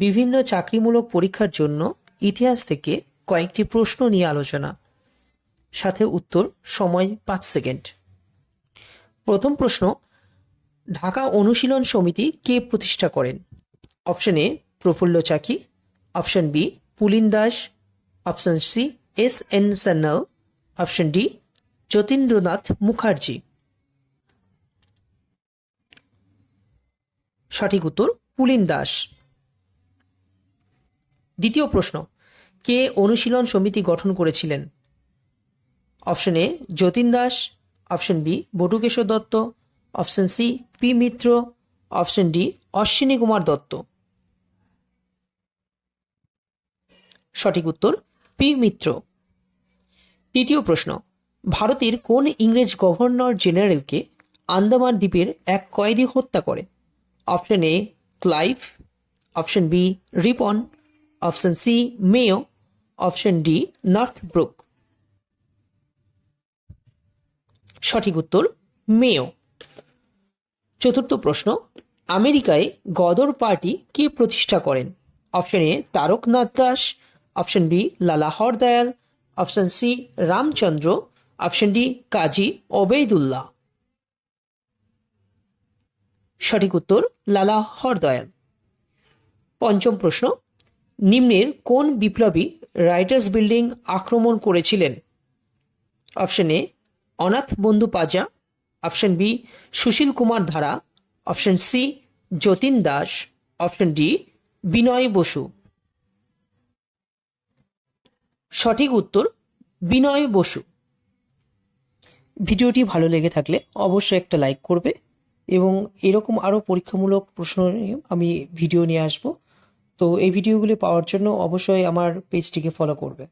বিভিন্ন চাকরিমূলক পরীক্ষার জন্য ইতিহাস থেকে কয়েকটি প্রশ্ন নিয়ে আলোচনা, সাথে উত্তর, সময় 5 সেকেন্ড। প্রথম প্রশ্ন, ঢাকা অনুশীলন সমিতি কে প্রতিষ্ঠা করেন? Option A Prafulla Chaki, option B Pulin Das, option C S N. Sanyal, option D Jatindranath Mukherjee. সঠিক উত্তর পুলিন দাস। দ্বিতীয় প্রশ্ন, কে অনুশীলন সমিতি গঠন করেছিলেন? Option A Jatin Das, option B Batukeshwar Dutt, option C P Mitra, option D Ashwini Kumar Dutt. সঠিক উত্তর পি মিত্র। তৃতীয় প্রশ্ন, ভারতের কোন ইংরেজ গভর্নর জেনারেলকে আন্দামান দ্বীপের এক কয়েদি হত্যা করে? Option A Clive, option B Ripon, option C Mayo, option D Northbrook. সঠিক উত্তর মেয়। চতুর্থ প্রশ্ন, আমেরিকায় গদর পার্টি কে প্রতিষ্ঠা করেন? Option A Taraknath Das, option B Lala Hardayal, option C Ramchandra, option D Kazi Obaidullah. সঠিক উত্তর লালা হরদয়াল। পঞ্চম প্রশ্ন, নিম্নের কোন বিপ্লবী রাইটার্স বিল্ডিং আক্রমণ করেছিলেন? Option A Anath Bandhu Paja, option B Sushil Kumar Dhara, option C Jatin Das, option D Binay Basu. সঠিক উত্তর বিনয় বসু। ভিডিওটি ভালো লেগে থাকলে অবশ্যই একটা লাইক করবে এবং এরকম আরও পরীক্ষামূলক প্রশ্ন নিয়ে আমি ভিডিও নিয়ে আসব। তো এই ভিডিওগুলি পাওয়ার জন্য অবশ্যই আমার পেজটিকে ফলো করবে।